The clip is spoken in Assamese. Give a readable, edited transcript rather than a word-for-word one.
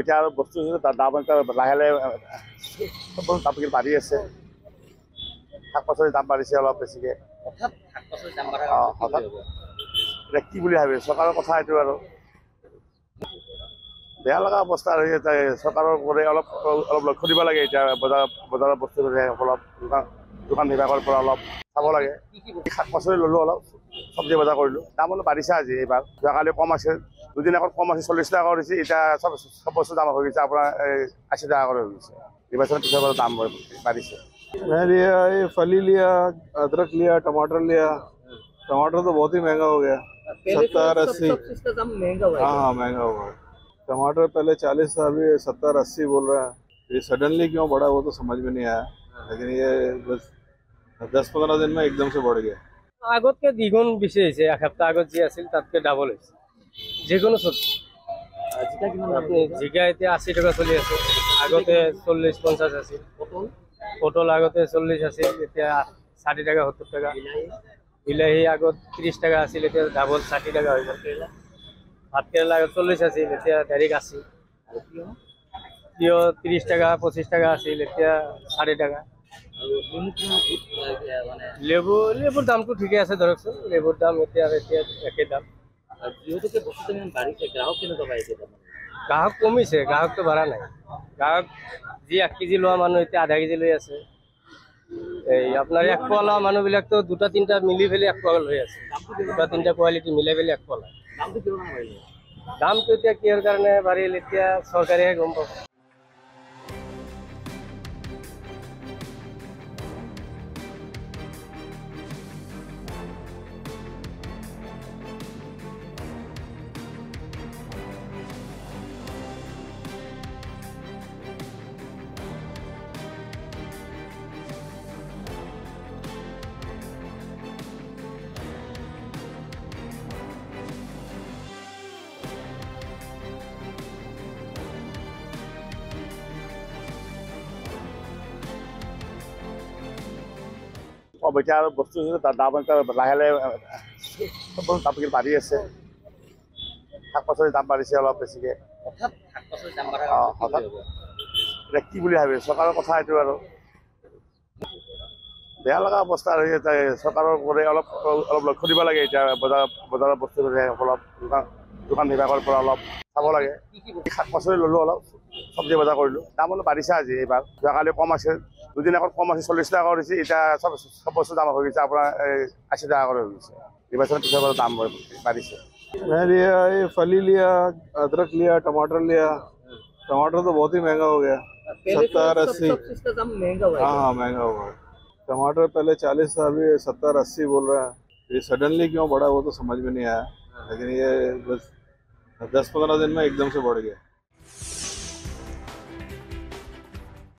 এতিয়া আৰু বস্তু দাম লাহে লাহে সকলো দাম বাঢ়ি আছে। শাক পাচলিৰ দাম বাঢ়িছে অলপ বেছিকৈ। হঠাৎ এতিয়া কি বুলি ভাবি চৰকাৰৰ কথা এইটো আৰু বেয়া লগা অৱস্থা আৰু চৰকাৰৰ পৰা অলপ অলপ লক্ষ্য দিব লাগে। এতিয়া বজাৰৰ বস্তু অলপ দোকান বিভাগৰ পৰা অলপ চাব লাগে। শাক পাচলি ল'লোঁ, অলপ চব্জি বজাৰ কৰিলোঁ, দাম অলপ বাঢ়িছে আজি এইবাৰ। যোৱাকালি কম আছিল, দুদিন আগত কম আছিল 40 টকা কৰিছে, এতিয়া চব বস্তু দাম হৈ গৈছে আপোনাৰ 80 টকা কৰি হৈ গৈছে। নিৰ্বাচনৰ পিছৰ পৰা দাম বাঢ়িছে। मैं लिया ये फली लिया, अदरक लिया, टमाटर लिया। टमाटर तो बहुत ही महंगा हो गया, 70-80 महंगा हुआ है। हाँ महंगा हुआ है। टमाटर पहले 40 था, अभी 70-80 बोल रहा है। ये सडनली क्यों बढ़ा वो तो समझ में नहीं आया, लेकिन ये बस 10-15 दिन में एकदम से बढ़ गया। আগতকে দ্বিগুণ বেছি হৈছে। এসপ্তাহ আগত যি আছিল তাতকে ডাবল হৈছে যিকোনো চব্জি। জিকা এতিয়া 80 টকা চলি আছে, আগতে 40-50 আছিল। পটল আগতে 40 আছিল, এতিয়া 60 টাকা 70 টাকা। বিলাহী আগত 30 টাকা আছিল, এতিয়া ডাবল 60 টাকা হৈ গ'ল। ভাত কেৰেলা আগত 40 আছিল, এতিয়া ডাইৰেক্ট 80। তিয়হ 30 টাকা 25 টাকা আছিল, এতিয়া 60 টাকা। লেবুৰ দামটো ঠিকে আছে ধৰকচোন, লেবুৰ দাম এতিয়া একে দাম। যিহেতুকে বস্তুটো ইমান বাঢ়িছে, গ্ৰাহক কেনেকুৱা পাইছে? গ্ৰাহক কমিছে, গ্ৰাহকটো বাঢ়া নাই। গ্ৰাহক যি 1 কেজি লোৱা মানুহ এতিয়া আধা কেজি লৈ আছে। এই আপোনাৰ 1 পোৱা লোৱা মানুহবিলাকতো 2-3টা মিলি পেলাই 1 পোৱা লৈ আছে। 2-3টা কোৱালিটি মিলাই পেলাই 1 পোৱা লয়। দামটো কিমান বাঢ়িলে? দামটো এতিয়া কিহৰ কাৰণে বাঢ়িল এতিয়া চৰকাৰেহে গম পাব। এতিয়া আৰু বস্তু দাম লাহে লাহে সকলো দাম বাঢ়ি আছে। শাক পাচলিৰ দাম বাঢ়িছে অলপ বেছিকৈ। হঠাৎ এতিয়া কি বুলি ভাবি চৰকাৰৰ কথা এইটো আৰু বেয়া লগা অৱস্থা আৰু চৰকাৰৰ পৰা অলপ অলপ লক্ষ্য দিব লাগে। এতিয়া বজাৰৰ বস্তু অলপ দোকান বিভাগৰ পৰা অলপ চাব লাগে। শাক পাচলি ল'লোঁ, অলপ চব্জি বজাৰ কৰিলোঁ, দাম অলপ বাঢ়িছে আজি এইবাৰ। যোৱাকালি কম আছিল, দুদিন আগত কম আছিল 40 টকা কৰিছে, এতিয়া চব বস্তু দাম হৈ গৈছে আপোনাৰ 80 টকা কৰি হৈ গৈছে। নিৰ্বাচনৰ পিছৰ পৰা দাম বাঢ়িছে। मैं लिया ये फली लिया, अदरक लिया, टमाटर लिया। टमाटर तो बहुत ही महंगा हो गया, 70-80 महंगा हुआ है। हाँ महंगा हुआ है। टमाटर पहले 40 था, अभी 70-80 बोल रहा है। ये सडनली क्यों बढ़ा वो तो समझ में नहीं आया, लेकिन ये बस 10-15 दिन में एकदम से बढ़ गया।